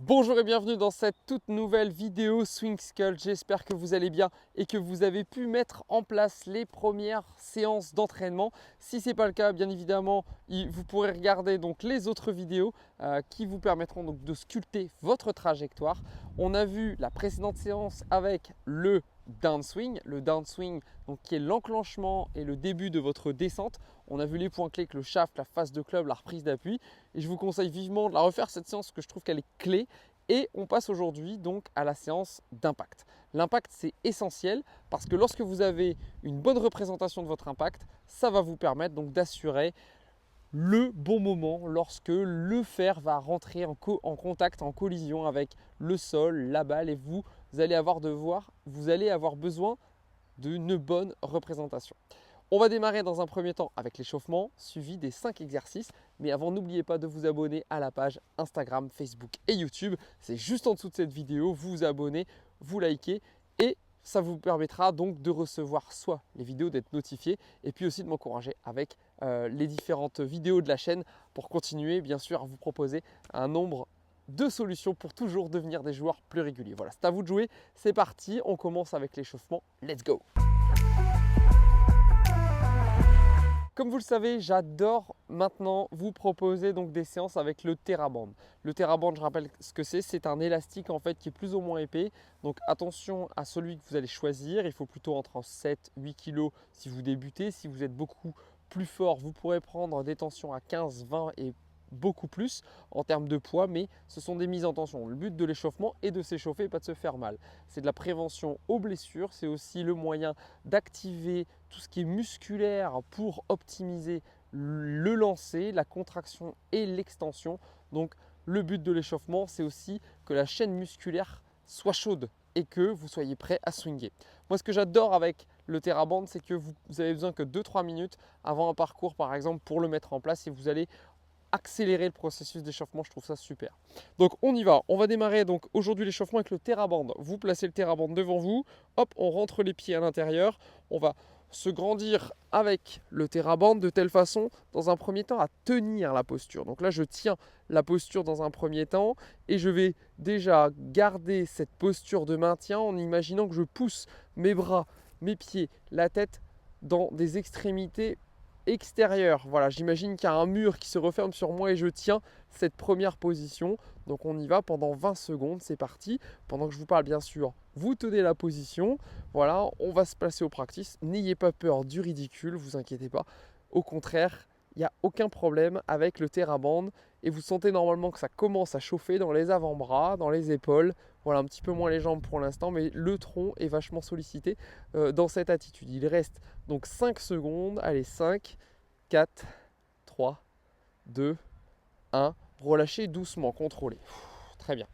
Bonjour et bienvenue dans cette toute nouvelle vidéo Swing Skull. J'espère que vous allez bien et que vous avez pu mettre en place les premières séances d'entraînement. Si ce n'est pas le cas, bien évidemment, vous pourrez regarder donc les autres vidéos qui vous permettront donc de sculpter votre trajectoire. On a vu la précédente séance avec le downswing. Le downswing donc, qui est l'enclenchement et le début de votre descente. On a vu les points clés que le shaft, la face de club, la reprise d'appui. Et je vous conseille vivement de la refaire cette séance parce que je trouve qu'elle est clé. Et on passe aujourd'hui donc à la séance d'impact. L'impact, c'est essentiel parce que lorsque vous avez une bonne représentation de votre impact, ça va vous permettre donc d'assurer le bon moment lorsque le fer va rentrer en contact, en collision avec le sol, la balle et vous allez avoir besoin d'une bonne représentation. On va démarrer dans un premier temps avec l'échauffement, suivi des 5 exercices. Mais avant, n'oubliez pas de vous abonner à la page Instagram, Facebook et YouTube. C'est juste en dessous de cette vidéo, vous vous abonnez, vous likez et ça vous permettra donc de recevoir soit les vidéos, d'être notifié et puis aussi de m'encourager avec les différentes vidéos de la chaîne pour continuer bien sûr à vous proposer un nombre de solutions pour toujours devenir des joueurs plus réguliers. Voilà, c'est à vous de jouer, c'est parti, on commence avec l'échauffement, let's go! Comme vous le savez, j'adore maintenant vous proposer donc des séances avec le TheraBand. Le TheraBand, je rappelle ce que c'est un élastique en fait qui est plus ou moins épais. Donc attention à celui que vous allez choisir, il faut plutôt entre 7 8 kg si vous débutez. Si vous êtes beaucoup plus fort, vous pourrez prendre des tensions à 15, 20 et beaucoup plus en termes de poids, mais ce sont des mises en tension. Le but de l'échauffement est de s'échauffer et pas de se faire mal. C'est de la prévention aux blessures, c'est aussi le moyen d'activer tout ce qui est musculaire pour optimiser le lancer, la contraction et l'extension. Donc le but de l'échauffement, c'est aussi que la chaîne musculaire soit chaude et que vous soyez prêt à swinger. Moi, ce que j'adore avec le TheraBand, c'est que vous avez besoin que 2-3 minutes avant un parcours, par exemple, pour le mettre en place et vous allez accélérer le processus d'échauffement, je trouve ça super. Donc on y va, on va démarrer donc aujourd'hui l'échauffement avec le TheraBand. Vous placez le TheraBand devant vous, hop, on rentre les pieds à l'intérieur, on va se grandir avec le TheraBand de telle façon, dans un premier temps, à tenir la posture. Donc là, je tiens la posture dans un premier temps et je vais déjà garder cette posture de maintien en imaginant que je pousse mes bras, mes pieds, la tête dans des extrémités extérieur. Voilà, j'imagine qu'il y a un mur qui se referme sur moi et je tiens cette première position. Donc on y va pendant 20 secondes, c'est parti. Pendant que je vous parle bien sûr, vous tenez la position. Voilà, on va se placer au practice. N'ayez pas peur du ridicule, vous inquiétez pas. Au contraire, il n'y a aucun problème avec le TheraBand et vous sentez normalement que ça commence à chauffer dans les avant-bras, dans les épaules. Voilà, un petit peu moins les jambes pour l'instant, mais le tronc est vachement sollicité dans cette attitude. Il reste donc 5 secondes. Allez, 5, 4, 3, 2, 1. Relâchez doucement, contrôlez. Très bien.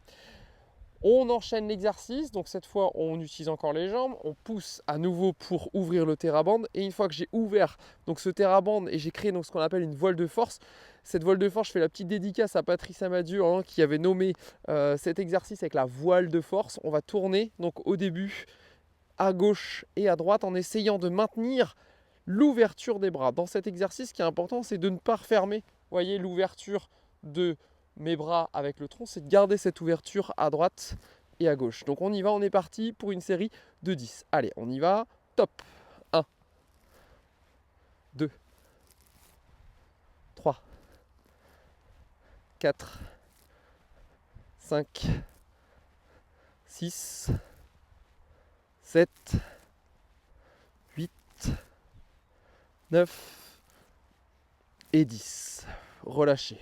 On enchaîne l'exercice, donc cette fois on utilise encore les jambes, on pousse à nouveau pour ouvrir le TheraBand et une fois que j'ai ouvert donc ce TheraBand et j'ai créé donc ce qu'on appelle une voile de force, cette voile de force, je fais la petite dédicace à Patrice Amadure qui avait nommé cet exercice avec la voile de force. On va tourner donc au début à gauche et à droite en essayant de maintenir l'ouverture des bras. Dans cet exercice, ce qui est important, c'est de ne pas refermer. Vous voyez l'ouverture de mes bras avec le tronc, c'est de garder cette ouverture à droite et à gauche. Donc on y va, on est parti pour une série de 10. Allez, on y va, top. 1, 2, 3, 4, 5, 6, 7, 8, 9 et 10. Relâchez.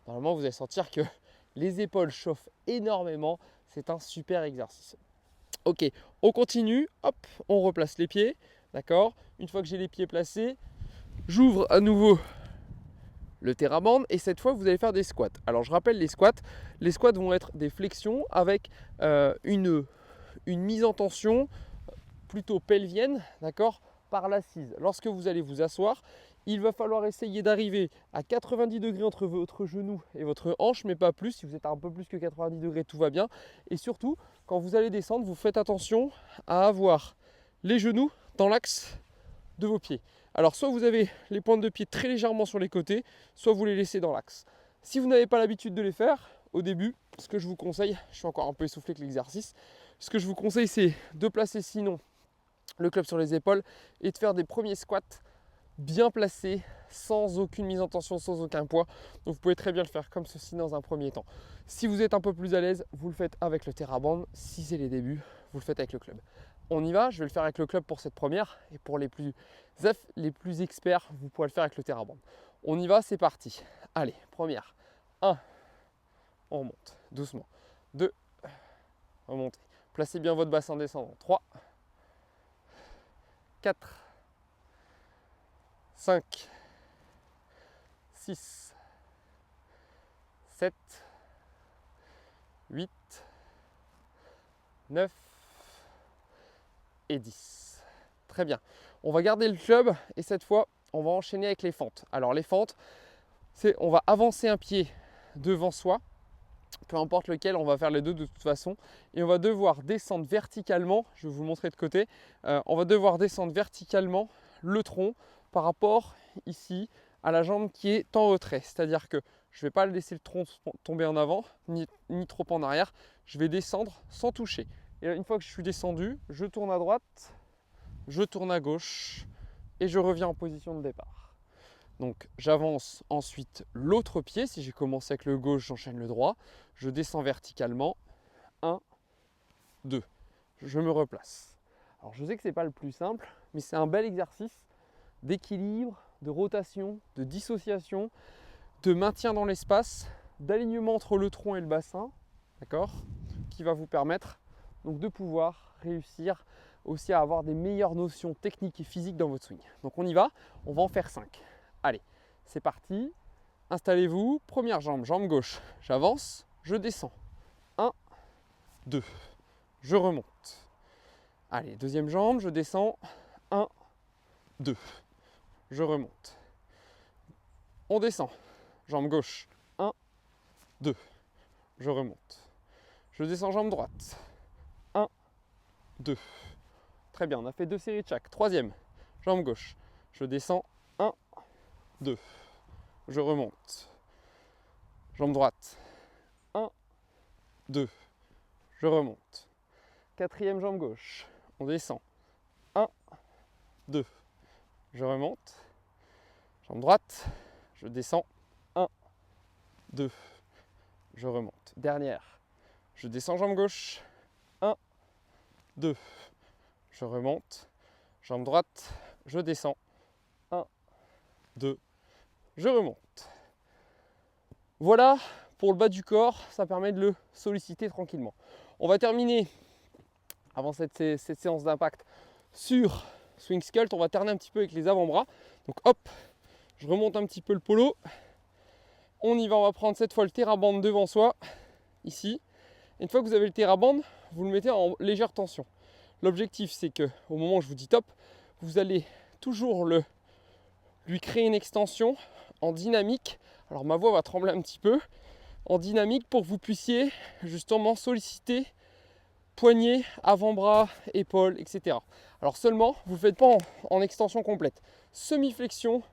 Normalement, vous allez sentir que les épaules chauffent énormément. C'est un super exercice. Ok, on continue. Hop, on replace les pieds. D'accord. Une fois que j'ai les pieds placés, j'ouvre à nouveau le TheraBand et cette fois, vous allez faire des squats. Alors, je rappelle les squats. Les squats vont être des flexions avec une mise en tension plutôt pelvienne, d'accord, par l'assise. Lorsque vous allez vous asseoir, il va falloir essayer d'arriver à 90 degrés entre votre genou et votre hanche, mais pas plus. Si vous êtes un peu plus que 90 degrés, tout va bien. Et surtout, quand vous allez descendre, vous faites attention à avoir les genoux dans l'axe de vos pieds. Alors, soit vous avez les pointes de pied très légèrement sur les côtés, soit vous les laissez dans l'axe. Si vous n'avez pas l'habitude de les faire, au début, ce que je vous conseille, je suis encore un peu essoufflé avec l'exercice, ce que je vous conseille c'est de placer sinon le club sur les épaules et de faire des premiers squats bien placés, sans aucune mise en tension, sans aucun poids. Donc vous pouvez très bien le faire comme ceci dans un premier temps. Si vous êtes un peu plus à l'aise, vous le faites avec le TheraBand. Si c'est les débuts, vous le faites avec le club. On y va, je vais le faire avec le club pour cette première. Et pour les plus experts, vous pourrez le faire avec le TheraBand. On y va, c'est parti. Allez, première. 1, on remonte doucement. 2, remontez. Placez bien votre bassin descendant. 3, 4, 5, 6, 7, 8, 9 et 10. Très bien. On va garder le club et cette fois, on va enchaîner avec les fentes. Alors les fentes, c'est on va avancer un pied devant soi, peu importe lequel, on va faire les deux de toute façon. Et on va devoir descendre verticalement, je vais vous le montrer de côté, on va devoir descendre verticalement le tronc par rapport ici à la jambe qui est en retrait. C'est-à-dire que je ne vais pas laisser le tronc tomber en avant, ni trop en arrière. Je vais descendre sans toucher. Et une fois que je suis descendu, je tourne à droite, je tourne à gauche et je reviens en position de départ. Donc j'avance ensuite l'autre pied. Si j'ai commencé avec le gauche, j'enchaîne le droit. Je descends verticalement. 1, 2. Je me replace. Alors je sais que ce n'est pas le plus simple, mais c'est un bel exercice d'équilibre, de rotation, de dissociation, de maintien dans l'espace, d'alignement entre le tronc et le bassin, d'accord, qui va vous permettre donc de pouvoir réussir aussi à avoir des meilleures notions techniques et physiques dans votre swing. Donc on y va, on va en faire 5. Allez, c'est parti. Installez-vous, première jambe, jambe gauche, j'avance, je descends. 1, 2, je remonte. Allez, deuxième jambe, je descends. 1, 2, je remonte. On descend, jambe gauche. 1, 2, je remonte. Je descends jambe droite. 1, 2. Très bien, on a fait 2 séries de chaque. Troisième, jambe gauche. Je descends. 1, 2. Je remonte. Jambe droite. 1, 2. Je remonte. Quatrième jambe gauche. On descend. 1, 2. Je remonte. Jambe droite. Je descends. 1, 2. Je remonte. Dernière. Je descends jambe gauche. 1, 2. Je remonte. Jambe droite. Je descends. 1, 2. Je remonte. Voilà pour le bas du corps. Ça permet de le solliciter tranquillement. On va terminer avant cette séance d'impact sur swing sculpt. On va terner un petit peu avec les avant-bras. Donc hop, je remonte un petit peu le polo. On y va, on va prendre cette fois le TheraBand devant soi, ici. Et une fois que vous avez le TheraBand, vous le mettez en légère tension. L'objectif, c'est que au moment où je vous dis top, vous allez toujours lui créer une extension en dynamique. Alors ma voix va trembler un petit peu. En dynamique pour que vous puissiez justement solliciter poignet, avant-bras, épaules, etc. Alors seulement, vous ne le faites pas en extension complète. Semi-flexion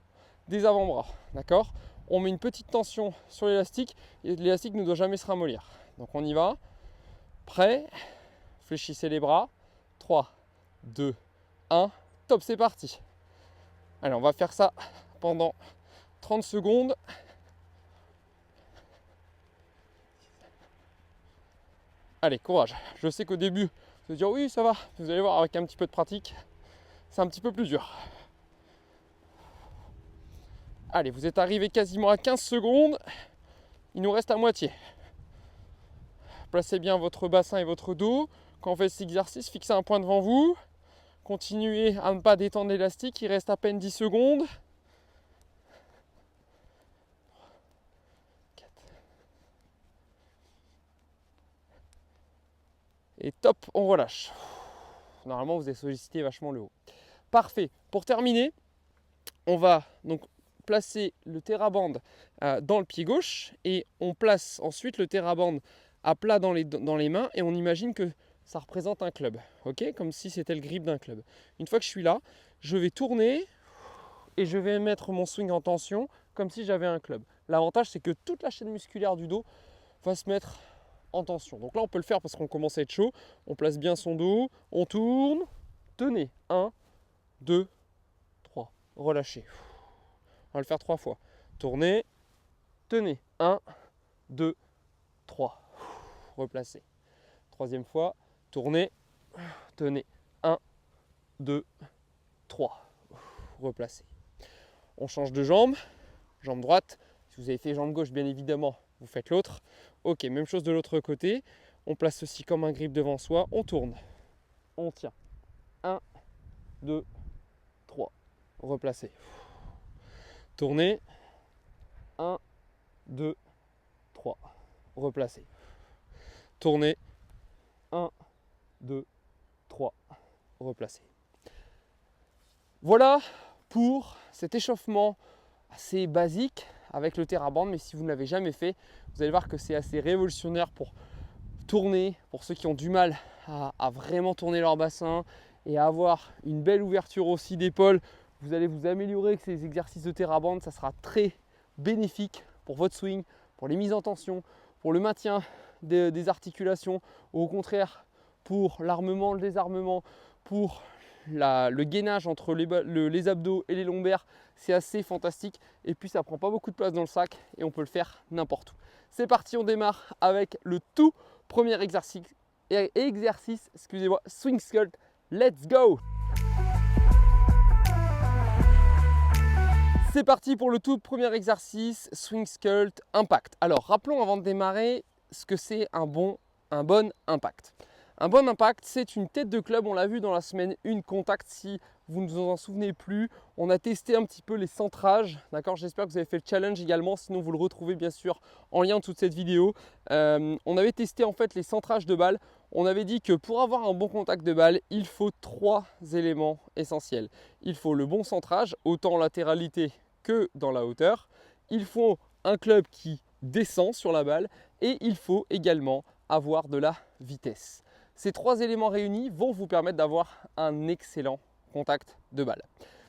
des avant-bras, d'accord? On met une petite tension sur l'élastique et l'élastique ne doit jamais se ramollir. Donc on y va. Prêt? Fléchissez les bras. 3, 2, 1. Top, c'est parti. Allez, on va faire ça pendant 30 secondes. Allez, courage. Je sais qu'au début, vous allez dire oui, ça va. Vous allez voir, avec un petit peu de pratique, c'est un petit peu plus dur. Allez, vous êtes arrivé quasiment à 15 secondes. Il nous reste la moitié. Placez bien votre bassin et votre dos. Quand on fait cet exercice, fixez un point devant vous. Continuez à ne pas détendre l'élastique. Il reste à peine 10 secondes. 4. Et top, on relâche. Normalement, vous avez sollicité vachement le haut. Parfait. Pour terminer, on va donc placer le TheraBand dans le pied gauche et on place ensuite le TheraBand à plat dans les mains et on imagine que ça représente un club, ok, comme si c'était le grip d'un club. Une fois que je suis là, je vais tourner et je vais mettre mon swing en tension comme si j'avais un club. L'avantage, c'est que toute la chaîne musculaire du dos va se mettre en tension. Donc là, on peut le faire parce qu'on commence à être chaud. On place bien son dos, on tourne, tenez, 1, 2, 3, relâchez. On va le faire 3 fois. Tournez, tenez, 1, 2, 3, replacez. Troisième fois, tournez, tenez, 1, 2, 3, replacez. On change de jambe, jambe droite. Si vous avez fait jambe gauche, bien évidemment, vous faites l'autre. Ok, même chose de l'autre côté. On place ceci comme un grip devant soi. On tourne. On tient. 1, 2, 3. Replacez. Tournez. 1, 2, 3. Replacez. Tournez. 1, 2, 3. Replacez. Voilà pour cet échauffement assez basique avec le TheraBand, mais si vous ne l'avez jamais fait, vous allez voir que c'est assez révolutionnaire pour tourner, pour ceux qui ont du mal à vraiment tourner leur bassin et à avoir une belle ouverture aussi d'épaule. Vous allez vous améliorer avec ces exercices de TheraBand, ça sera très bénéfique pour votre swing, pour les mises en tension, pour le maintien des articulations, ou au contraire pour l'armement, le désarmement, pour le gainage entre les abdos et les lombaires. C'est assez fantastique et puis ça prend pas beaucoup de place dans le sac et on peut le faire n'importe où. C'est parti, on démarre avec le tout premier exercice, excusez-moi, swing sculpt. Let's go! C'est parti pour le tout premier exercice, swing sculpt impact. Alors rappelons avant de démarrer ce que c'est un bon impact. Un bon impact, c'est une tête de club, on l'a vu dans la semaine 1 contact, si vous ne vous en souvenez plus. On a testé un petit peu les centrages, d'accord? J'espère que vous avez fait le challenge également, sinon vous le retrouvez bien sûr en lien de toute cette vidéo. On avait testé en fait les centrages de balles. On avait dit que pour avoir un bon contact de balle, il faut 3 éléments essentiels. Il faut le bon centrage, autant en latéralité que dans la hauteur. Il faut un club qui descend sur la balle et il faut également avoir de la vitesse. Ces 3 éléments réunis vont vous permettre d'avoir un excellent contact de balle.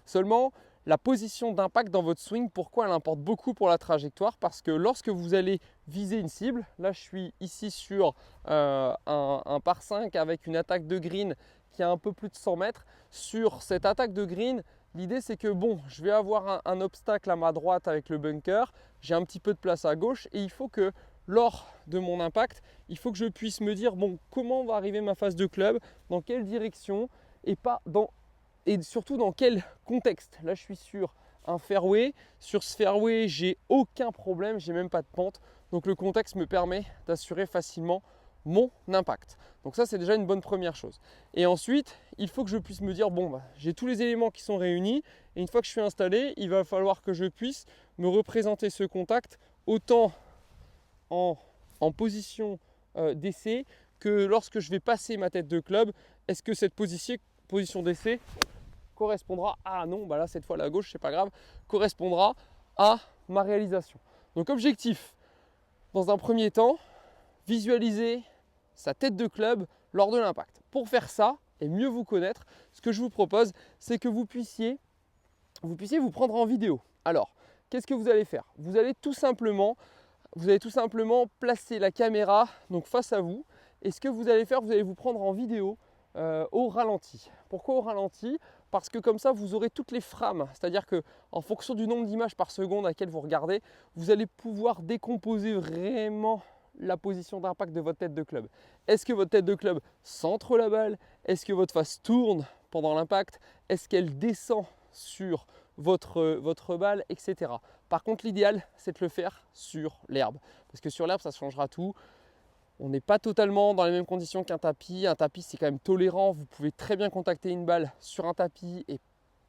Seulement, la position d'impact dans votre swing, pourquoi elle importe beaucoup pour la trajectoire? Parce que lorsque vous allez viser une cible, là je suis ici sur un par 5 avec une attaque de green qui a un peu plus de 100 mètres. Sur cette attaque de green, l'idée c'est que bon, je vais avoir un obstacle à ma droite avec le bunker, j'ai un petit peu de place à gauche et il faut que lors de mon impact, il faut que je puisse me dire bon, comment va arriver ma phase de club, dans quelle direction et surtout dans quel contexte. Là, je suis sur un fairway. Sur ce fairway, j'ai aucun problème, j'ai même pas de pente. Donc le contexte me permet d'assurer facilement mon impact. Donc ça, c'est déjà une bonne première chose. Et ensuite, il faut que je puisse me dire bon, j'ai tous les éléments qui sont réunis et une fois que je suis installé, il va falloir que je puisse me représenter ce contact autant en position d'essai que lorsque je vais passer ma tête de club. Est-ce que cette position d'essai correspondra là cette fois la gauche, c'est pas grave, correspondra à ma réalisation. Donc objectif, dans un premier temps, visualiser sa tête de club lors de l'impact. Pour faire ça et mieux vous connaître, ce que je vous propose, c'est que vous puissiez vous prendre en vidéo. Alors, qu'est-ce que vous allez faire? Vous allez tout simplement placer la caméra donc face à vous. Et ce que vous allez faire, vous allez vous prendre en vidéo au ralenti. Pourquoi au ralenti? Parce que comme ça, vous aurez toutes les frames. C'est-à-dire qu'en fonction du nombre d'images par seconde à laquelle vous regardez, vous allez pouvoir décomposer vraiment la position d'impact de votre tête de club. Est-ce que votre tête de club centre la balle? Est-ce que votre face tourne pendant l'impact? Est-ce qu'elle descend sur votre balle, etc. Par contre, l'idéal, c'est de le faire sur l'herbe. Parce que sur l'herbe, ça changera tout. On n'est pas totalement dans les mêmes conditions qu'un tapis. Un tapis, c'est quand même tolérant. Vous pouvez très bien contacter une balle sur un tapis et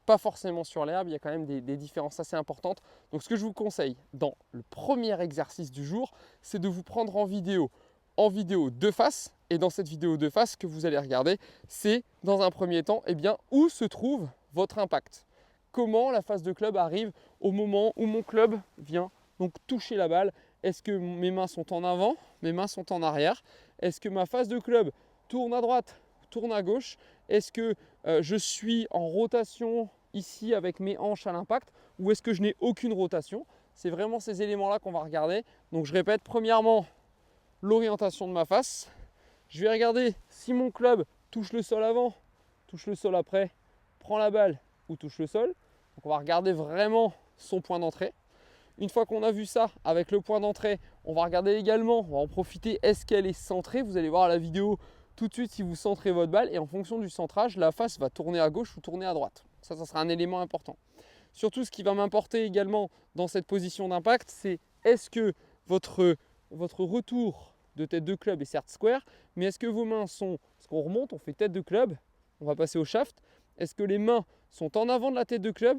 pas forcément sur l'herbe. Il y a quand même des différences assez importantes. Donc, ce que je vous conseille dans le premier exercice du jour, c'est de vous prendre en vidéo de face. Et dans cette vidéo de face que vous allez regarder, c'est dans un premier temps, où se trouve votre impact. Comment la phase de club arrive au moment où mon club vient donc toucher la balle. Est-ce que mes mains sont en avant? Mes mains sont en arrière? Est-ce que ma phase de club tourne à droite? Tourne à gauche? Est-ce que je suis en rotation ici avec mes hanches à l'impact? Ou est-ce que je n'ai aucune rotation? C'est vraiment ces éléments-là qu'on va regarder. Donc je répète, premièrement, l'orientation de ma face. Je vais regarder si mon club touche le sol avant, touche le sol après, prend la balle ou touche le sol. Donc on va regarder vraiment son point d'entrée. Une fois qu'on a vu ça avec le point d'entrée, on va regarder également, on va en profiter, est-ce qu'elle est centrée? Vous allez voir la vidéo tout de suite si vous centrez votre balle et en fonction du centrage, la face va tourner à gauche ou tourner à droite. Ça sera un élément important. Surtout, ce qui va m'importer également dans cette position d'impact, c'est est-ce que votre retour de tête de club est certes square, mais est-ce que vos mains sont, parce qu'on remonte, on fait tête de club, on va passer au shaft, est-ce que les mains sont en avant de la tête de club,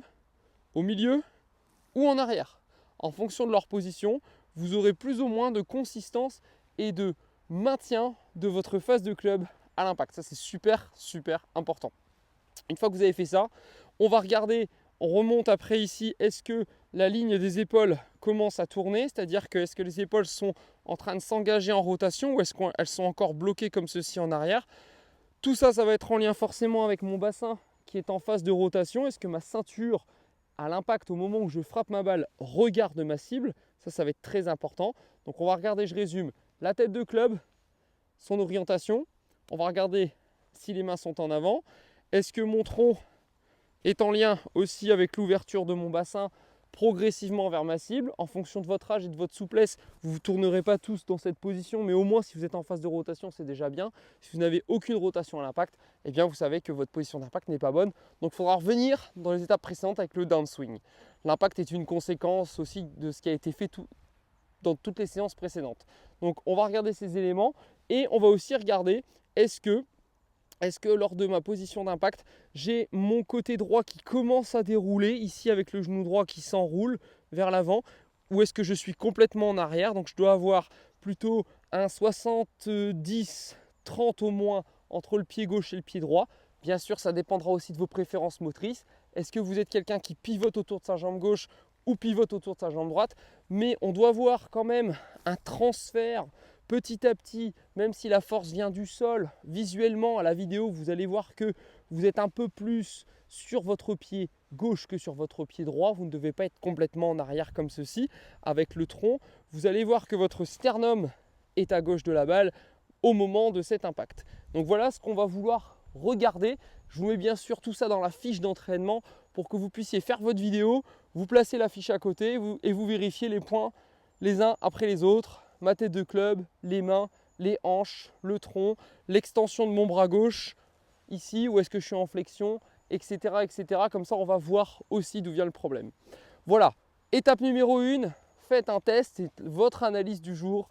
au milieu ou en arrière? En fonction de leur position, vous aurez plus ou moins de consistance et de maintien de votre face de club à l'impact. Ça, c'est super, super important. Une fois que vous avez fait ça, on va regarder, on remonte après ici, est-ce que la ligne des épaules commence à tourner? C'est-à-dire que est-ce que les épaules sont en train de s'engager en rotation ou est-ce qu'elles sont encore bloquées comme ceci en arrière? Tout ça, ça va être en lien forcément avec mon bassin qui est en phase de rotation. Est-ce que ma ceinture à l'impact au moment où je frappe ma balle regarde ma cible? Ça va être très important. Donc on va regarder, je résume, la tête de club, son orientation. On va regarder si les mains sont en avant. Est-ce que mon tronc est en lien aussi avec l'ouverture de mon bassin progressivement vers ma cible? En fonction de votre âge et de votre souplesse, vous ne tournerez pas tous dans cette position, mais au moins si vous êtes en phase de rotation, c'est déjà bien. Si vous n'avez aucune rotation à l'impact, eh bien vous savez que votre position d'impact n'est pas bonne. Donc il faudra revenir dans les étapes précédentes avec le downswing. L'impact est une conséquence aussi de ce qui a été fait dans toutes les séances précédentes. Donc on va regarder ces éléments et on va aussi regarder est-ce que lors de ma position d'impact, j'ai mon côté droit qui commence à dérouler, ici avec le genou droit qui s'enroule vers l'avant, ou est-ce que je suis complètement en arrière? Donc je dois avoir plutôt un 70-30 au moins entre le pied gauche et le pied droit. Bien sûr, ça dépendra aussi de vos préférences motrices. Est-ce que vous êtes quelqu'un qui pivote autour de sa jambe gauche ou pivote autour de sa jambe droite? Mais on doit voir quand même un transfert petit à petit, même si la force vient du sol, visuellement à la vidéo, vous allez voir que vous êtes un peu plus sur votre pied gauche que sur votre pied droit. Vous ne devez pas être complètement en arrière comme ceci. Avec le tronc, vous allez voir que votre sternum est à gauche de la balle au moment de cet impact. Donc voilà ce qu'on va vouloir regarder. Je vous mets bien sûr tout ça dans la fiche d'entraînement pour que vous puissiez faire votre vidéo, vous placez la fiche à côté et vous vérifiez les points les uns après les autres. Ma tête de club, les mains, les hanches, le tronc, l'extension de mon bras gauche, ici, où est-ce que je suis en flexion, etc., etc. Comme ça, on va voir aussi d'où vient le problème. Voilà, étape numéro 1, faites un test, c'est votre analyse du jour,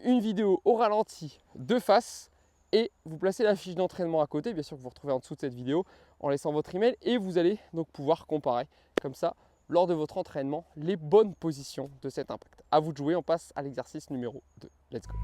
une vidéo au ralenti de face et vous placez la fiche d'entraînement à côté, bien sûr que vous retrouvez en dessous de cette vidéo en laissant votre email et vous allez donc pouvoir comparer comme ça lors de votre entraînement les bonnes positions de cet impact. À vous de jouer, on passe à l'exercice numéro 2. Let's go.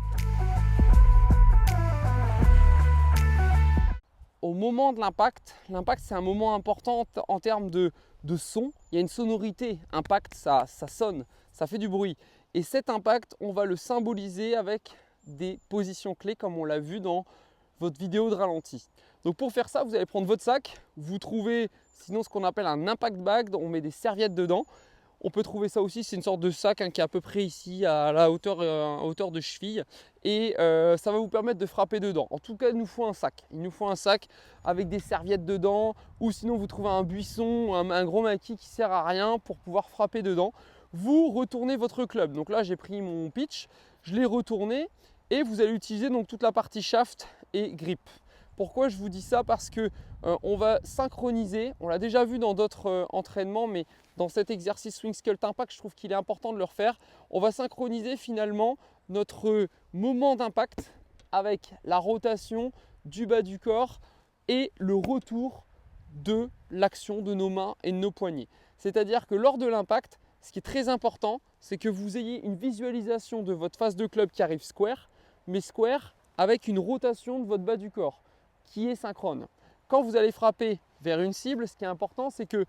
Au moment de l'impact, c'est un moment important en termes de son. Il y a une sonorité, impact, ça sonne, ça fait du bruit. Et cet impact, on va le symboliser avec des positions clés comme on l'a vu dans votre vidéo de ralenti. Donc pour faire ça, vous allez prendre votre sac, vous trouvez sinon ce qu'on appelle un impact bag, on met des serviettes dedans. On peut trouver ça aussi, c'est une sorte de sac qui est à peu près ici à la hauteur de cheville et ça va vous permettre de frapper dedans. En tout cas, il nous faut un sac. Il nous faut un sac avec des serviettes dedans ou sinon vous trouvez un buisson, un gros maquis qui sert à rien pour pouvoir frapper dedans. Vous retournez votre club. Donc là, j'ai pris mon pitch, je l'ai retourné et vous allez utiliser donc toute la partie shaft et grip. Pourquoi je vous dis ça? Parce que on va synchroniser, on l'a déjà vu dans d'autres entraînements, mais dans cet exercice Swing Sculpt Impact, je trouve qu'il est important de le refaire. On va synchroniser finalement notre moment d'impact avec la rotation du bas du corps et le retour de l'action de nos mains et de nos poignets. C'est-à-dire que lors de l'impact, ce qui est très important, c'est que vous ayez une visualisation de votre face de club qui arrive square, mais square avec une rotation de votre bas du corps qui est synchrone. Quand vous allez frapper vers une cible, ce qui est important, c'est que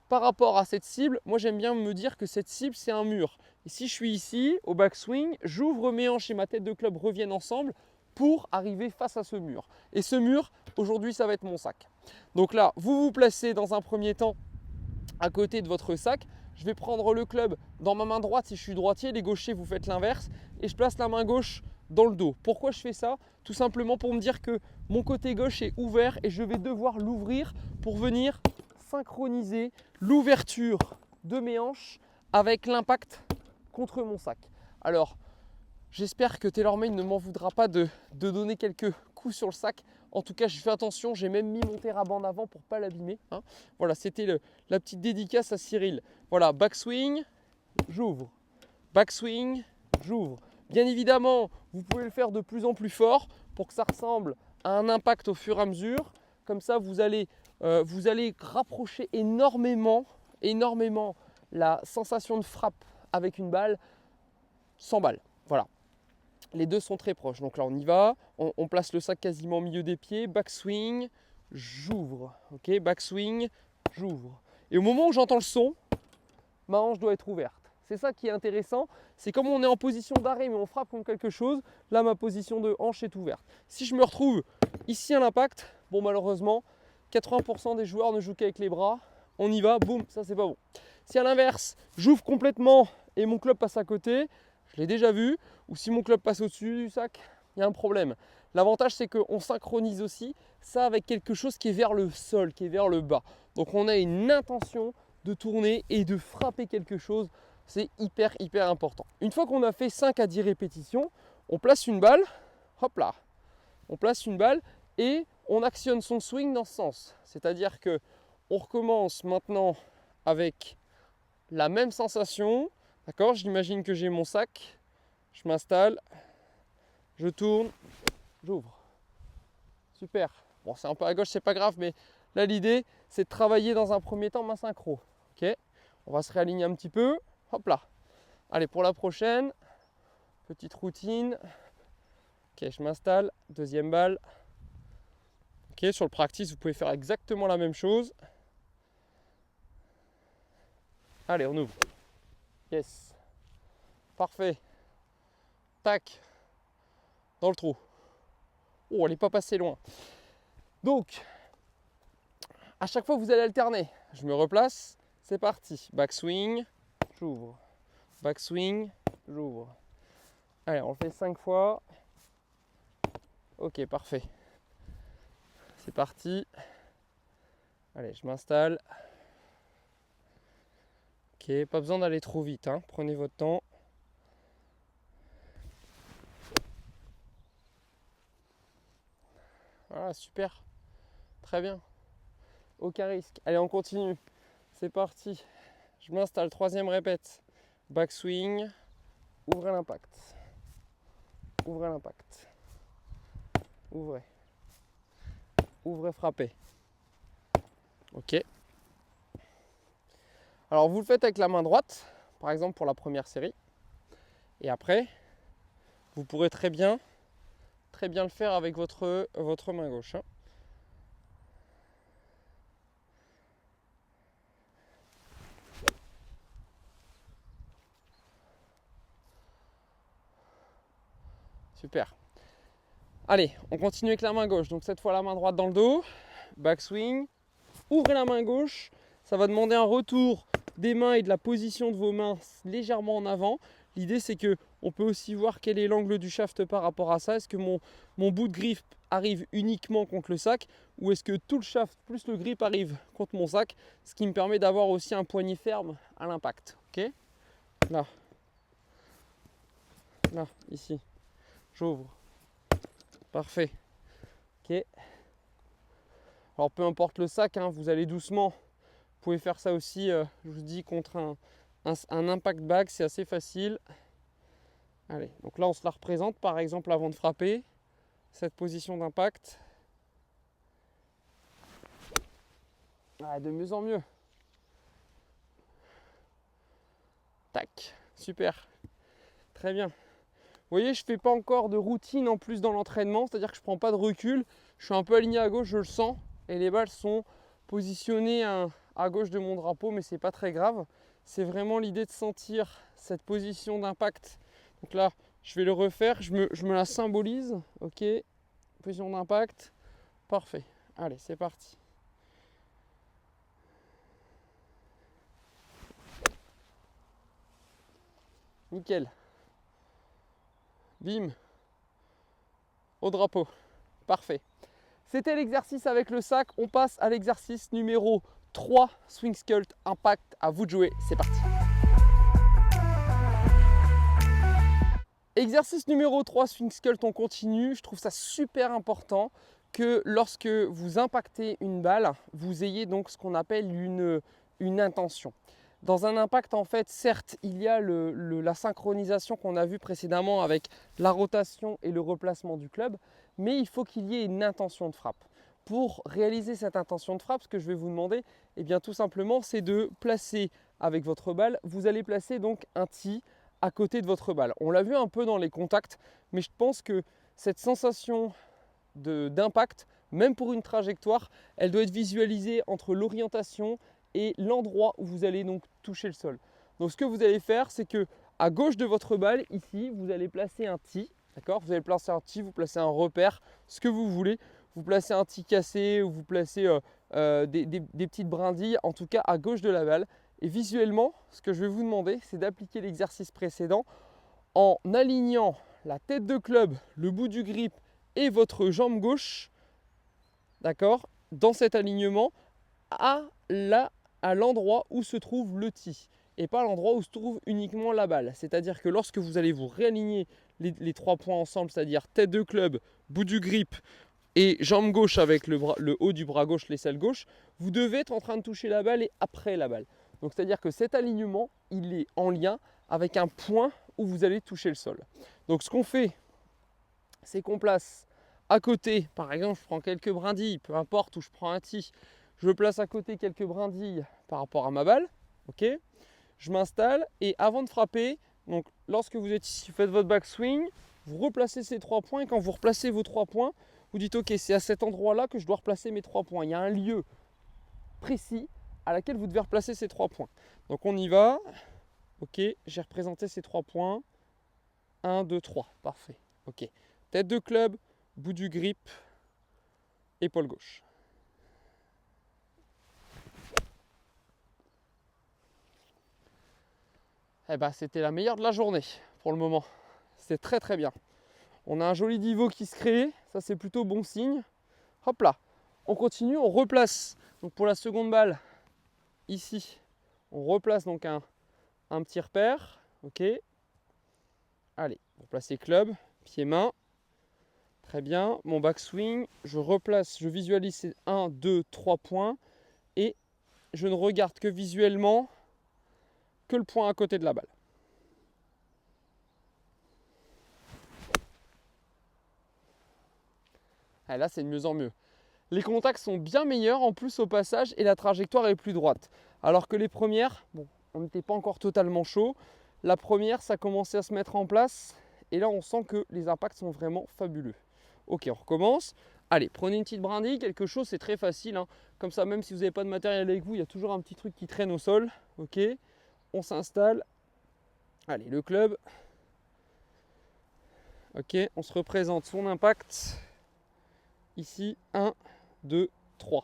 par rapport à cette cible, moi j'aime bien me dire que cette cible c'est un mur. Et si je suis ici au backswing, j'ouvre mes hanches et ma tête de club reviennent ensemble pour arriver face à ce mur. Et ce mur, aujourd'hui, ça va être mon sac. Donc là, vous vous placez dans un premier temps à côté de votre sac. Je vais prendre le club dans ma main droite si je suis droitier, les gauchers vous faites l'inverse et je place la main gauche dans le dos. Pourquoi je fais ça? Tout simplement pour me dire que mon côté gauche est ouvert et je vais devoir l'ouvrir pour venir synchroniser l'ouverture de mes hanches avec l'impact contre mon sac. Alors, j'espère que TaylorMade ne m'en voudra pas de donner quelques coups sur le sac. En tout cas, je fais attention, j'ai même mis mon TheraBand avant pour ne pas l'abîmer. Hein. Voilà, c'était la petite dédicace à Cyril. Voilà, backswing, j'ouvre. Backswing, j'ouvre. Bien évidemment, vous pouvez le faire de plus en plus fort pour que ça ressemble à un impact au fur et à mesure. Comme ça, vous allez rapprocher énormément la sensation de frappe avec une balle sans balle. Voilà. Les deux sont très proches. Donc là, on y va. On place le sac quasiment au milieu des pieds. Backswing, j'ouvre. Ok, backswing, j'ouvre. Et au moment où j'entends le son, ma hanche doit être ouverte. C'est ça qui est intéressant. C'est comme on est en position d'arrêt, mais on frappe contre quelque chose. Là, ma position de hanche est ouverte. Si je me retrouve ici à l'impact, bon, malheureusement, 80% des joueurs ne jouent qu'avec les bras. On y va, boum, ça c'est pas bon. Si à l'inverse, j'ouvre complètement et mon club passe à côté, je l'ai déjà vu, ou si mon club passe au-dessus du sac, il y a un problème. L'avantage, c'est qu'on synchronise aussi ça avec quelque chose qui est vers le sol, qui est vers le bas. Donc on a une intention de tourner et de frapper quelque chose. C'est hyper important. Une fois qu'on a fait 5 à 10 répétitions, on place une balle, hop là, on place une balle et on actionne son swing dans ce sens. C'est-à-dire que on recommence maintenant avec la même sensation. D'accord, j'imagine que j'ai mon sac, je m'installe, je tourne, j'ouvre. Super. Bon, c'est un peu à gauche, c'est pas grave, mais là l'idée c'est de travailler dans un premier temps ma synchro. Ok, on va se réaligner un petit peu. Hop là. Allez, pour la prochaine, petite routine. Ok, je m'installe, deuxième balle. Ok, sur le practice, vous pouvez faire exactement la même chose. Allez, on ouvre. Yes. Parfait. Tac. Dans le trou. Oh, elle n'est pas passée loin. Donc, à chaque fois, vous allez alterner. Je me replace. C'est parti. Backswing. J'ouvre. Backswing. J'ouvre. Allez, on le fait 5 fois. Ok, parfait. C'est parti. Allez, je m'installe. Ok, pas besoin d'aller trop vite. Hein. Prenez votre temps. Voilà, super. Très bien. Aucun risque. Allez, on continue. C'est parti. Je m'installe. Troisième répète. Backswing. Ouvrez l'impact. Ouvrez l'impact. Ouvrez. Ouvrez, frappez. Ok. Alors vous le faites avec la main droite, par exemple pour la première série. Et après, vous pourrez très bien le faire avec votre main gauche. Hein. Super. Allez, on continue avec la main gauche. Donc cette fois la main droite dans le dos. Backswing. Ouvrez la main gauche. Ça va demander un retour des mains et de la position de vos mains légèrement en avant. L'idée c'est que on peut aussi voir quel est l'angle du shaft par rapport à ça. Est-ce que mon bout de griffe arrive uniquement contre le sac ou est-ce que tout le shaft plus le grip arrive contre mon sac, ce qui me permet d'avoir aussi un poignet ferme à l'impact. Ok, là, ici, j'ouvre. Parfait. Ok. Alors peu importe le sac, hein, vous allez doucement. Vous pouvez faire ça aussi, je vous dis, contre un impact bag, c'est assez facile. Allez, donc là on se la représente par exemple avant de frapper, cette position d'impact. Ah, de mieux en mieux. Tac, super, très bien. Vous voyez, je ne fais pas encore de routine en plus dans l'entraînement, c'est-à-dire que je ne prends pas de recul. Je suis un peu aligné à gauche, je le sens, et les balles sont positionnées à gauche de mon drapeau, mais c'est pas très grave. C'est vraiment l'idée de sentir cette position d'impact. Donc là, je vais le refaire, je me la symbolise. Ok, position d'impact, parfait. Allez, c'est parti. Nickel. Bim. au drapeau. Parfait. C'était l'exercice avec le sac. On passe à l'exercice numéro 3, Swing Sculpt Impact. À vous de jouer, c'est parti. Exercice numéro 3, Swing Sculpt, on continue. Je trouve ça super important que lorsque vous impactez une balle, vous ayez donc ce qu'on appelle une intention. Dans un impact, en fait, certes, il y a la synchronisation qu'on a vue précédemment avec la rotation et le replacement du club, mais il faut qu'il y ait une intention de frappe. Pour réaliser cette intention de frappe, ce que je vais vous demander, eh bien, tout simplement, c'est de placer avec votre balle, vous allez placer donc un tee à côté de votre balle. On l'a vu un peu dans les contacts, mais je pense que cette sensation d'impact, même pour une trajectoire, elle doit être visualisée entre l'orientation et l'endroit où vous allez donc toucher le sol. Donc ce que vous allez faire, c'est que à gauche de votre balle, ici, vous allez placer un tee, d'accord? Vous allez placer un tee, vous placez un repère, ce que vous voulez. Vous placez un tee cassé ou vous placez des petites brindilles, en tout cas à gauche de la balle. Et visuellement, ce que je vais vous demander, c'est d'appliquer l'exercice précédent en alignant la tête de club, le bout du grip et votre jambe gauche, d'accord, dans cet alignement à l'endroit où se trouve le tee et pas à l'endroit où se trouve uniquement la balle. C'est-à-dire que lorsque vous allez vous réaligner les 3 points ensemble, c'est-à-dire tête de club, bout du grip et jambe gauche avec le haut du bras gauche, l'aisselle gauche, vous devez être en train de toucher la balle et après la balle. Donc c'est-à-dire que cet alignement, il est en lien avec un point où vous allez toucher le sol. Donc ce qu'on fait, c'est qu'on place à côté, par exemple, je prends quelques brindilles, peu importe où je prends un tee, je place à côté quelques brindilles par rapport à ma balle, ok. Je m'installe et avant de frapper, donc lorsque vous êtes ici, vous faites votre backswing, vous replacez ces 3 points et quand vous replacez vos 3 points, vous dites ok, c'est à cet endroit-là que je dois replacer mes 3 points. Il y a un lieu précis à laquelle vous devez replacer ces 3 points. Donc on y va. Ok, j'ai représenté ces 3 points. 1, 2, 3. Parfait. Ok. Tête de club, bout du grip, épaule gauche. Eh ben, c'était la meilleure de la journée pour le moment. C'est très très bien. On a un joli niveau qui se crée. Ça, c'est plutôt bon signe. Hop là. On continue, on replace. Donc pour la seconde balle, ici, on replace donc un petit repère. Ok. Allez, pour placer club, pied-main. Très bien. Mon backswing, je replace, je visualise ces 1, 2, 3 points. Et je ne regarde que visuellement que le point à côté de la balle. Et là, c'est de mieux en mieux. Les contacts sont bien meilleurs en plus au passage et la trajectoire est plus droite. Alors que les premières, bon, on n'était pas encore totalement chaud. La première, ça commençait à se mettre en place et là, on sent que les impacts sont vraiment fabuleux. Ok, on recommence. Allez, prenez une petite brindille, quelque chose, c'est très facile. Hein. Comme ça, même si vous n'avez pas de matériel avec vous, il y a toujours un petit truc qui traîne au sol. Ok, on s'installe. Allez, le club. Ok, on se représente son impact. Ici, 1, 2, 3.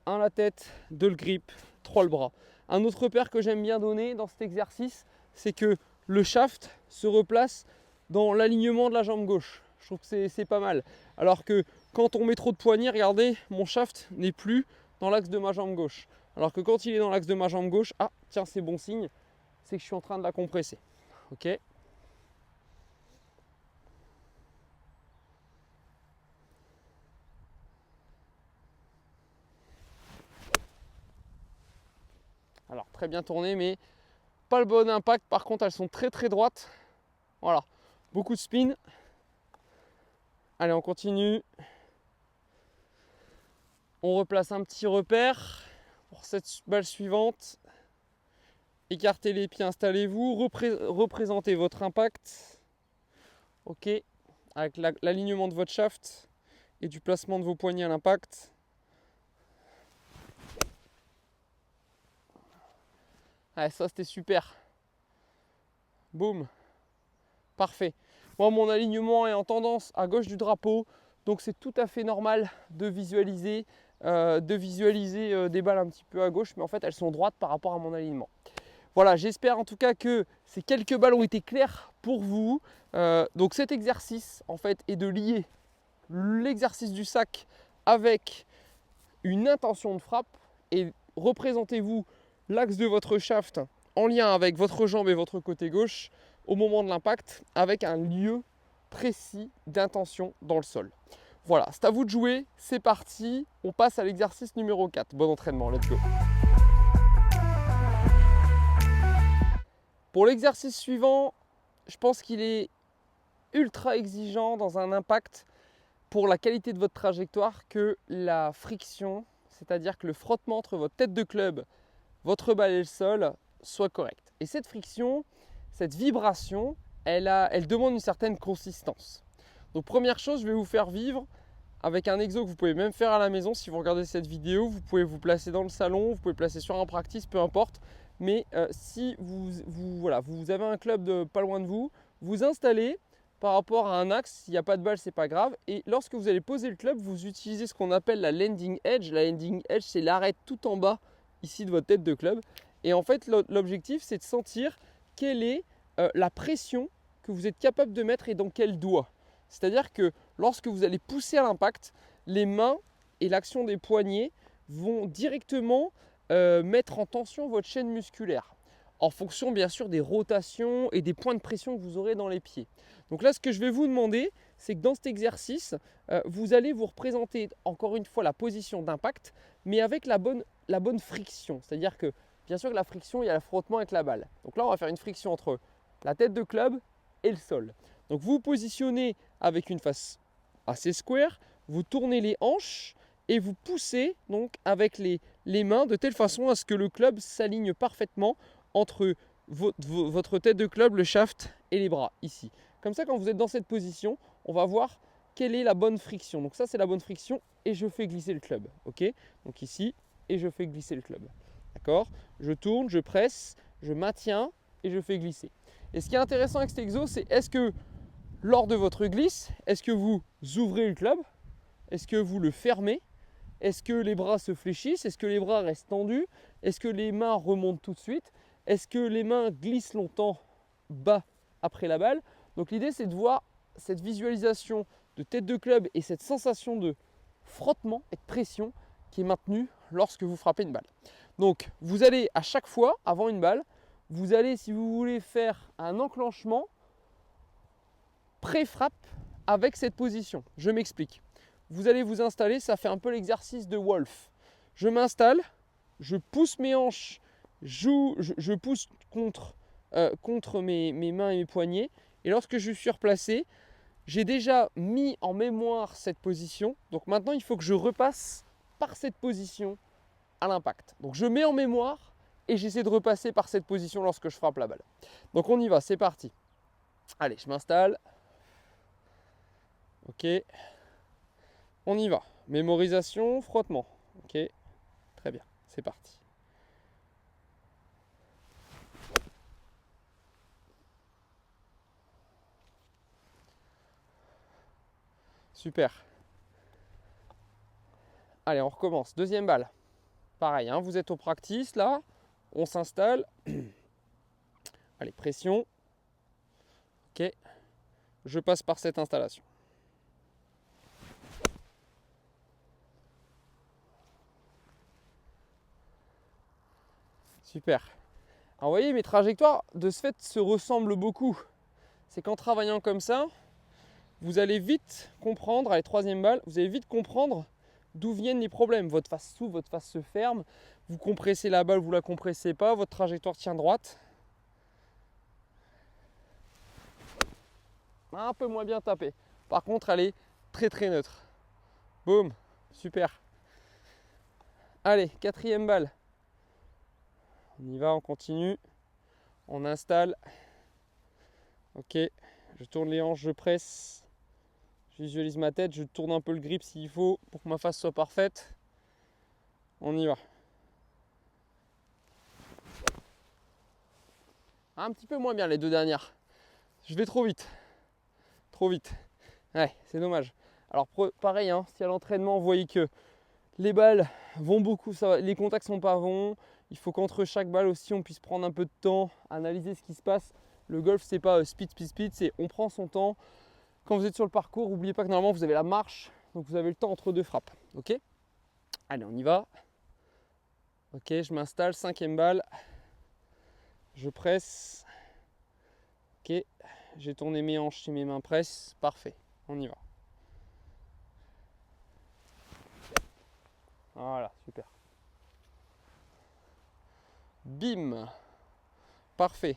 1 la tête, 2 le grip, 3 le bras. Un autre repère que j'aime bien donner dans cet exercice, c'est que le shaft se replace dans l'alignement de la jambe gauche. Je trouve que c'est pas mal. Alors que quand on met trop de poignets, regardez, mon shaft n'est plus dans l'axe de ma jambe gauche. Alors que quand il est dans l'axe de ma jambe gauche, ah tiens, c'est bon signe, c'est que je suis en train de la compresser. Ok. Alors très bien tourné, mais pas le bon impact. Par contre, elles sont très très droites. Voilà, beaucoup de spin. Allez, on continue. On replace un petit repère pour cette balle suivante. Écartez les pieds, installez-vous. Représentez votre impact. Ok, avec l'alignement de votre shaft et du placement de vos poignets à l'impact. Ah, ça c'était super. Boum. Parfait. Moi, mon alignement est en tendance à gauche du drapeau, donc c'est tout à fait normal de visualiser des balles un petit peu à gauche, mais en fait elles sont droites par rapport à mon alignement. Voilà, j'espère en tout cas que ces quelques balles ont été claires pour vous. Donc cet exercice en fait est de lier l'exercice du sac avec une intention de frappe et représentez-vous l'axe de votre shaft en lien avec votre jambe et votre côté gauche au moment de l'impact avec un lieu précis d'intention dans le sol. Voilà, c'est à vous de jouer, c'est parti, on passe à l'exercice numéro 4. Bon entraînement, let's go. Pour l'exercice suivant, je pense qu'il est ultra exigeant dans un impact pour la qualité de votre trajectoire que la friction, c'est-à-dire que le frottement entre votre tête de club, votre balle et le sol soit correct. Et cette friction, cette vibration, elle demande une certaine consistance. Donc première chose, je vais vous faire vivre avec un exo que vous pouvez même faire à la maison. Si vous regardez cette vidéo, vous pouvez vous placer dans le salon, vous pouvez placer sur un practice, peu importe. Mais si vous avez un club pas loin de vous, vous installez par rapport à un axe. S'il n'y a pas de balle, c'est pas grave. Et lorsque vous allez poser le club, vous utilisez ce qu'on appelle la landing edge. La landing edge, c'est l'arête tout en bas ici de votre tête de club. Et en fait, l'objectif, c'est de sentir quelle est la pression que vous êtes capable de mettre et dans quel doigt. C'est-à-dire que lorsque vous allez pousser à l'impact, les mains et l'action des poignets vont directement mettre en tension votre chaîne musculaire en fonction bien sûr des rotations et des points de pression que vous aurez dans les pieds. Donc là, ce que je vais vous demander, c'est que dans cet exercice, vous allez vous représenter encore une fois la position d'impact, mais avec la bonne friction. C'est-à-dire que bien sûr que la friction, il y a le frottement avec la balle. Donc là, on va faire une friction entre la tête de club et le sol. Donc vous vous positionnez avec une face assez square, vous tournez les hanches et vous poussez donc avec les mains de telle façon à ce que le club s'aligne parfaitement entre votre tête de club, le shaft et les bras ici. Comme ça, quand vous êtes dans cette position, on va voir quelle est la bonne friction. Donc ça, c'est la bonne friction et je fais glisser le club. Ok? Donc ici, et je fais glisser le club. D'accord? Je tourne, je presse, je maintiens et je fais glisser. Et ce qui est intéressant avec cet exo, c'est est-ce que lors de votre glisse, est-ce que vous ouvrez le club? Est-ce que vous le fermez? Est-ce que les bras se fléchissent? Est-ce que les bras restent tendus? Est-ce que les mains remontent tout de suite? Est-ce que les mains glissent longtemps bas après la balle? Donc l'idée, c'est de voir cette visualisation de tête de club et cette sensation de frottement et de pression qui est maintenue lorsque vous frappez une balle. Donc vous allez à chaque fois, avant une balle, vous allez, si vous voulez, faire un enclenchement pré-frappe avec cette position. Je m'explique. Vous allez vous installer, ça fait un peu l'exercice de Wolf. Je m'installe, je pousse mes hanches, je pousse contre mes mains et mes poignets. Et lorsque je suis replacé, j'ai déjà mis en mémoire cette position. Donc maintenant, il faut que je repasse par cette position à l'impact. Donc je mets en mémoire et j'essaie de repasser par cette position lorsque je frappe la balle. Donc on y va, c'est parti. Allez, je m'installe. Ok. On y va. Mémorisation, frottement. Ok. Très bien, c'est parti. Super. Allez, on recommence. Deuxième balle. Pareil, hein, vous êtes au practice là. On s'installe. Allez, pression. Ok. Je passe par cette installation. Super. Alors, vous voyez, mes trajectoires de ce fait se ressemblent beaucoup. C'est qu'en travaillant comme ça, vous allez vite comprendre, allez, troisième balle, vous allez vite comprendre d'où viennent les problèmes. Votre face s'ouvre, votre face se ferme, vous compressez la balle, vous ne la compressez pas, votre trajectoire tient droite. Un peu moins bien tapé. Par contre, elle est très très neutre. Boum, super. Allez, quatrième balle. On y va, on continue. On installe. Ok, je tourne les hanches, je presse. Je visualise ma tête, je tourne un peu le grip s'il faut pour que ma face soit parfaite. On y va. Un petit peu moins bien les deux dernières. Je vais trop vite. Trop vite. Ouais, c'est dommage. Alors pareil, hein, si à l'entraînement vous voyez que les balles vont beaucoup, les contacts sont pas bons, Il faut qu'entre chaque balle aussi, on puisse prendre un peu de temps, analyser ce qui se passe. Le golf, c'est pas speed, speed, speed, c'est on prend son temps. Quand vous êtes sur le parcours, n'oubliez pas que normalement, vous avez la marche, donc vous avez le temps entre deux frappes. Ok? Allez, on y va. Ok, je m'installe, 5e balle. Je presse. Ok, j'ai tourné mes hanches si mes mains pressent. Parfait, on y va. Voilà, super. Bim. Parfait.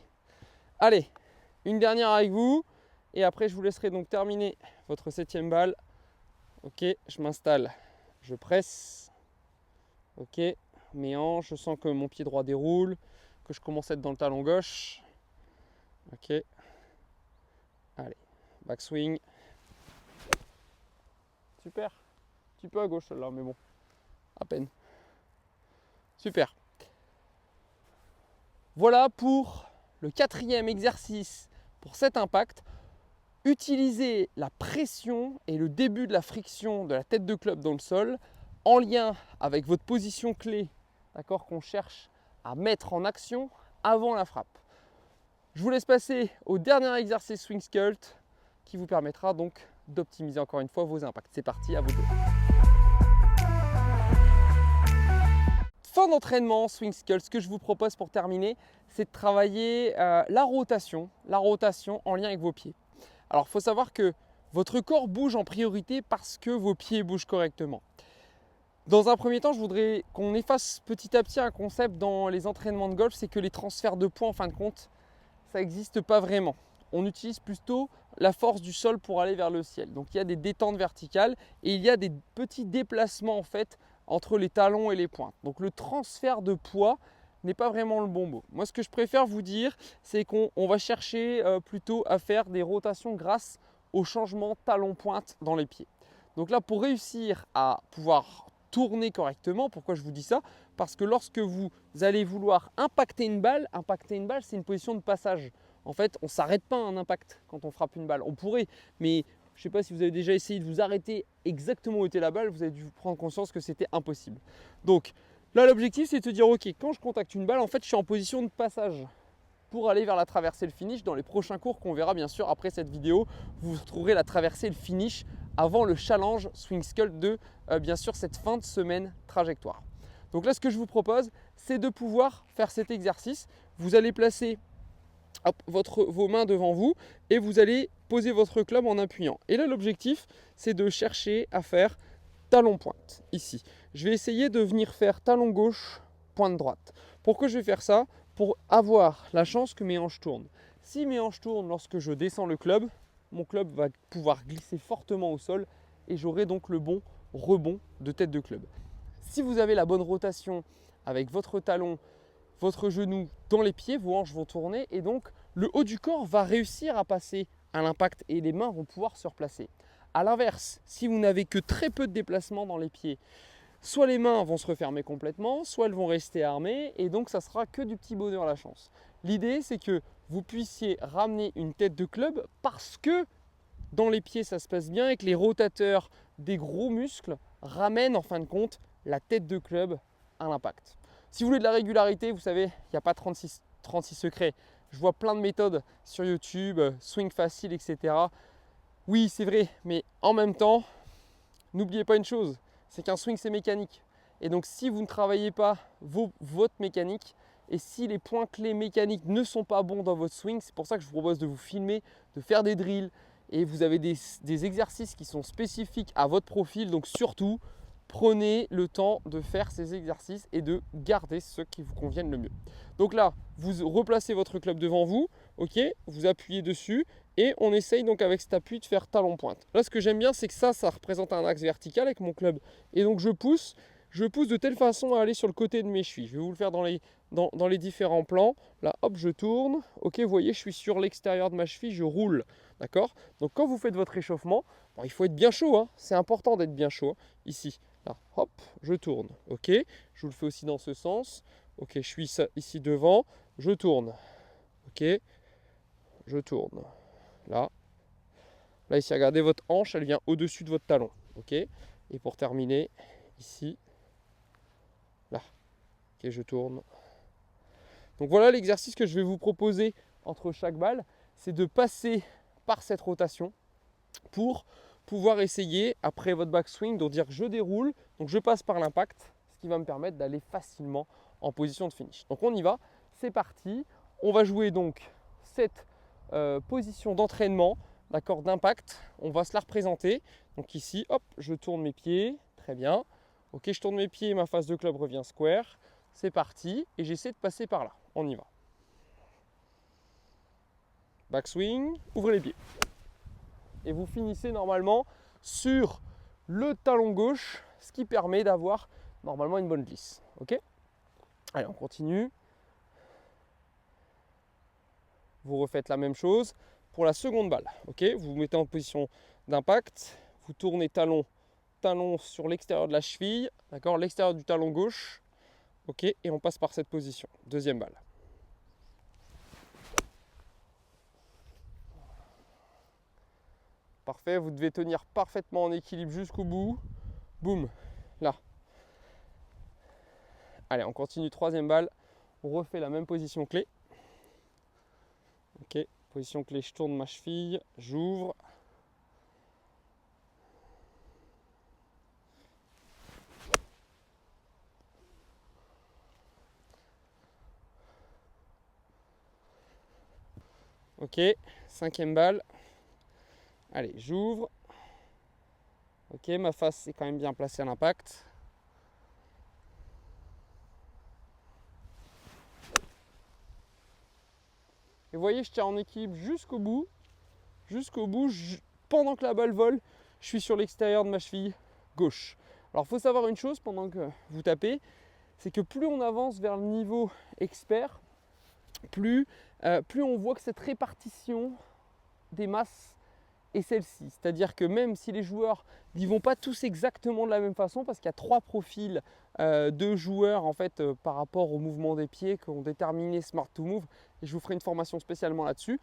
Allez, une dernière avec vous. Et après, je vous laisserai donc terminer votre 7e balle. Ok, je m'installe. Je presse. Ok, mes hanches. Je sens que mon pied droit déroule. Que je commence à être dans le talon gauche. Ok. Allez, backswing. Super. Un petit peu à gauche là, mais bon, à peine. Super. Voilà pour le 4e exercice pour cet impact. Utilisez la pression et le début de la friction de la tête de club dans le sol en lien avec votre position clé, d'accord, qu'on cherche à mettre en action avant la frappe. Je vous laisse passer au dernier exercice Swing Sculpt qui vous permettra donc d'optimiser encore une fois vos impacts. C'est parti, à vous deux. Fin d'entraînement Swing Sculpt, ce que je vous propose pour terminer, c'est de travailler la rotation en lien avec vos pieds. Alors, il faut savoir que votre corps bouge en priorité parce que vos pieds bougent correctement. Dans un premier temps, je voudrais qu'on efface petit à petit un concept dans les entraînements de golf, c'est que les transferts de poids, en fin de compte, ça n'existe pas vraiment. On utilise plutôt la force du sol pour aller vers le ciel. Donc, il y a des détentes verticales et il y a des petits déplacements en fait entre les talons et les pointes. Donc, le transfert de poids n'est pas vraiment le bon mot. Moi, ce que je préfère vous dire, c'est qu'on va chercher plutôt à faire des rotations grâce au changement talon-pointe dans les pieds. Donc là, pour réussir à pouvoir tourner correctement, pourquoi je vous dis ça? Parce que lorsque vous allez vouloir impacter une balle, c'est une position de passage. En fait, on ne s'arrête pas à un impact quand on frappe une balle. On pourrait, mais je ne sais pas si vous avez déjà essayé de vous arrêter exactement où était la balle, vous avez dû prendre conscience que c'était impossible. Donc, là, l'objectif, c'est de se dire, ok, quand je contacte une balle, en fait, je suis en position de passage pour aller vers la traversée et le finish. Dans les prochains cours qu'on verra bien sûr après cette vidéo, vous trouverez la traversée et le finish avant le challenge Swing Sculpt de bien sûr cette fin de semaine trajectoire. Donc là, ce que je vous propose, c'est de pouvoir faire cet exercice. Vous allez placer vos mains devant vous et vous allez poser votre club en appuyant. Et là, l'objectif, c'est de chercher à faire talon pointe ici. Je vais essayer de venir faire talon gauche, pointe droite. Pourquoi je vais faire ça? Pour avoir la chance que mes hanches tournent. Si mes hanches tournent lorsque je descends le club, mon club va pouvoir glisser fortement au sol et j'aurai donc le bon rebond de tête de club. Si vous avez la bonne rotation avec votre talon, votre genou dans les pieds, vos hanches vont tourner et donc le haut du corps va réussir à passer à l'impact et les mains vont pouvoir se replacer. A l'inverse, si vous n'avez que très peu de déplacement dans les pieds, soit les mains vont se refermer complètement, soit elles vont rester armées et donc ça sera que du petit bonheur à la chance. L'idée, c'est que vous puissiez ramener une tête de club parce que dans les pieds ça se passe bien et que les rotateurs des gros muscles ramènent en fin de compte la tête de club à l'impact. Si vous voulez de la régularité, vous savez, il n'y a pas 36 secrets. Je vois plein de méthodes sur YouTube, swing facile, etc. Oui, c'est vrai, mais en même temps, n'oubliez pas une chose, c'est qu'un swing, c'est mécanique. Et donc, si vous ne travaillez pas votre mécanique, et si les points clés mécaniques ne sont pas bons dans votre swing, c'est pour ça que je vous propose de vous filmer, de faire des drills, et vous avez des exercices qui sont spécifiques à votre profil. Donc surtout, prenez le temps de faire ces exercices et de garder ceux qui vous conviennent le mieux. Donc là, vous replacez votre club devant vous, ok, vous appuyez dessus et on essaye donc avec cet appui de faire talon pointe. Là, ce que j'aime bien, c'est que ça représente un axe vertical avec mon club. Et donc je pousse de telle façon à aller sur le côté de mes chevilles. Je vais vous le faire dans les différents plans. Là, hop, je tourne. Ok, vous voyez, je suis sur l'extérieur de ma cheville, je roule. D'accord? Donc quand vous faites votre échauffement, bon, il faut être bien chaud, hein. C'est important d'être bien chaud. Hein. Ici, là, hop, je tourne. Ok, je vous le fais aussi dans ce sens. Ok, je suis ici devant, je tourne. Ok, je tourne. Là, ici, regardez votre hanche, elle vient au-dessus de votre talon. Ok, et pour terminer, ici, là. Ok, je tourne. Donc voilà l'exercice que je vais vous proposer entre chaque balle, c'est de passer par cette rotation pour pouvoir essayer, après votre backswing, de dire que je déroule, donc je passe par l'impact, ce qui va me permettre d'aller facilement en position de finish. Donc on y va, c'est parti. On va jouer donc cette position d'entraînement, d'accord, d'impact. On va se la représenter. Donc ici, hop, je tourne mes pieds, très bien. Ok, je tourne mes pieds, ma face de club revient square. C'est parti et j'essaie de passer par là. On y va. Backswing, ouvrez les pieds. Et vous finissez normalement sur le talon gauche, ce qui permet d'avoir normalement une bonne glisse. Ok? Allez, on continue. Vous refaites la même chose pour la seconde balle. Ok? Vous vous mettez en position d'impact. Vous tournez talon sur l'extérieur de la cheville, d'accord? L'extérieur du talon gauche. Ok? Et on passe par cette position. Deuxième balle. Parfait, vous devez tenir parfaitement en équilibre jusqu'au bout. Boum, là. Allez, on continue, troisième balle. On refait la même position clé. Ok, position clé, je tourne ma cheville, j'ouvre. Ok, cinquième balle. Allez, j'ouvre. Ok, ma face est quand même bien placée à l'impact. Et vous voyez, je tiens en équilibre jusqu'au bout. Pendant que la balle vole, je suis sur l'extérieur de ma cheville gauche. Alors, il faut savoir une chose pendant que vous tapez, c'est que plus on avance vers le niveau expert, plus on voit que cette répartition des masses est celle-ci. C'est-à-dire que même si les joueurs n'y vont pas tous exactement de la même façon, parce qu'il y a trois profils de joueurs en fait par rapport au mouvement des pieds qui ont déterminé Smart to Move, et je vous ferai une formation spécialement là-dessus,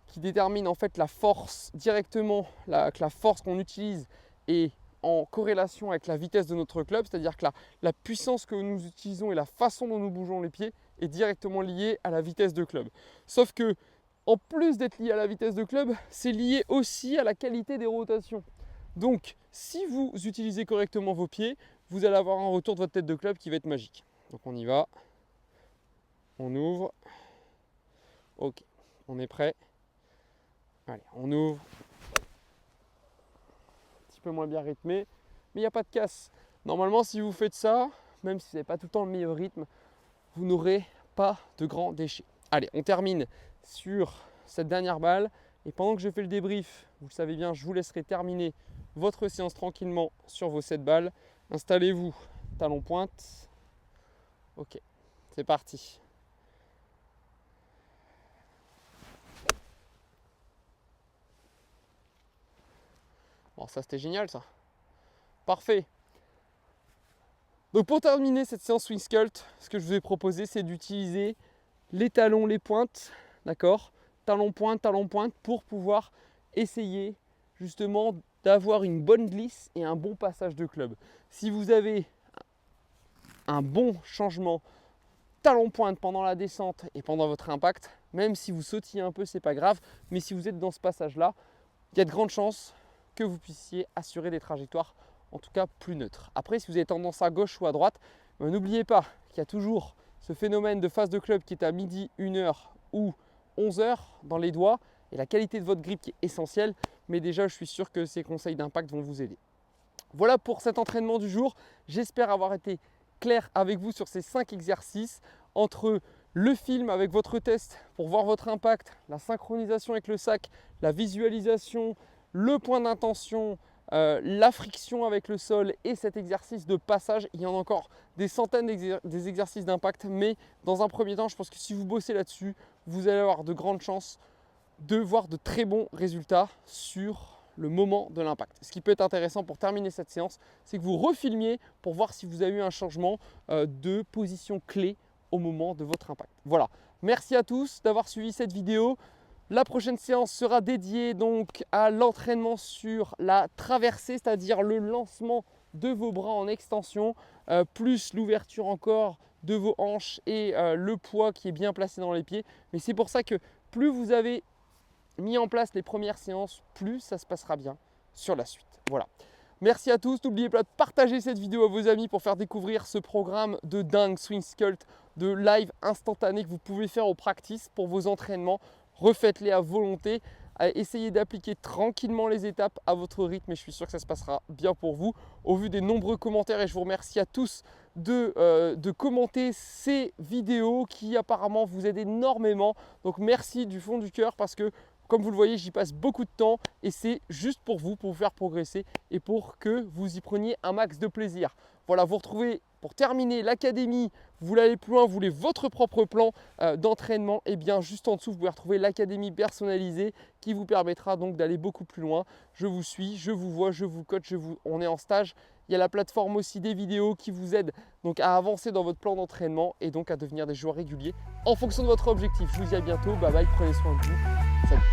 qui détermine en fait la force directement, que la force qu'on utilise est en corrélation avec la vitesse de notre club, c'est-à-dire que la puissance que nous utilisons et la façon dont nous bougeons les pieds est directement liée à la vitesse de club. Sauf que, en plus d'être lié à la vitesse de club, c'est lié aussi à la qualité des rotations. Donc, si vous utilisez correctement vos pieds, vous allez avoir un retour de votre tête de club qui va être magique. Donc on y va. On ouvre. Ok, on est prêt. Allez, on ouvre. Un petit peu moins bien rythmé, mais il n'y a pas de casse. Normalement, si vous faites ça, même si vous n'avez pas tout le temps le meilleur rythme, vous n'aurez pas de grands déchets. Allez, on termine sur cette dernière balle. Et pendant que je fais le débrief, vous le savez bien, je vous laisserai terminer votre séance tranquillement sur vos 7 balles. Installez-vous, talon pointe. Ok, c'est parti. Bon, ça c'était génial ça. Parfait. Donc pour terminer cette séance swing sculpt, ce que je vous ai proposé, c'est d'utiliser les talons, les pointes, d'accord, talon pointe pour pouvoir essayer justement d'avoir une bonne glisse et un bon passage de club. Si vous avez un bon changement talon pointe pendant la descente et pendant votre impact, même si vous sautillez un peu, c'est pas grave, mais si vous êtes dans ce passage-là, il y a de grandes chances que vous puissiez assurer des trajectoires en tout cas plus neutres. Après, si vous avez tendance à gauche ou à droite, n'oubliez pas qu'il y a toujours ce phénomène de phase de club qui est à midi, 1h ou 11h dans les doigts et la qualité de votre grip qui est essentielle, mais déjà je suis sûr que ces conseils d'impact vont vous aider. Voilà pour cet entraînement du jour, j'espère avoir été clair avec vous sur ces 5 exercices entre le film avec votre test pour voir votre impact, la synchronisation avec le sac, la visualisation, le point d'intention, la friction avec le sol et cet exercice de passage. Il y en a encore des centaines des exercices d'impact, mais dans un premier temps, je pense que si vous bossez là-dessus, vous allez avoir de grandes chances de voir de très bons résultats sur le moment de l'impact. Ce qui peut être intéressant pour terminer cette séance, c'est que vous refilmiez pour voir si vous avez eu un changement de position clé au moment de votre impact. Voilà, merci à tous d'avoir suivi cette vidéo. La prochaine séance sera dédiée donc à l'entraînement sur la traversée, c'est-à-dire le lancement de vos bras en extension, plus l'ouverture encore de vos hanches et le poids qui est bien placé dans les pieds. Mais c'est pour ça que plus vous avez mis en place les premières séances, plus ça se passera bien sur la suite. Voilà. Merci à tous. N'oubliez pas de partager cette vidéo à vos amis pour faire découvrir ce programme de dingue Swing Sculpt, de live instantané que vous pouvez faire au practice pour vos entraînements. Refaites-les à volonté. Essayez d'appliquer tranquillement les étapes à votre rythme et je suis sûr que ça se passera bien pour vous. Au vu des nombreux commentaires, et je vous remercie à tous de commenter ces vidéos qui apparemment vous aident énormément. Donc merci du fond du cœur parce que comme vous le voyez, j'y passe beaucoup de temps et c'est juste pour vous faire progresser et pour que vous y preniez un max de plaisir. Voilà, vous retrouvez pour terminer l'académie. Vous voulez aller plus loin, vous voulez votre propre plan d'entraînement, et bien juste en dessous, vous pouvez retrouver l'académie personnalisée qui vous permettra donc d'aller beaucoup plus loin. Je vous suis, je vous vois, je vous coach, on est en stage. Il y a la plateforme aussi des vidéos qui vous aident donc à avancer dans votre plan d'entraînement et donc à devenir des joueurs réguliers en fonction de votre objectif. Je vous dis à bientôt, bye bye, prenez soin de vous. Salut.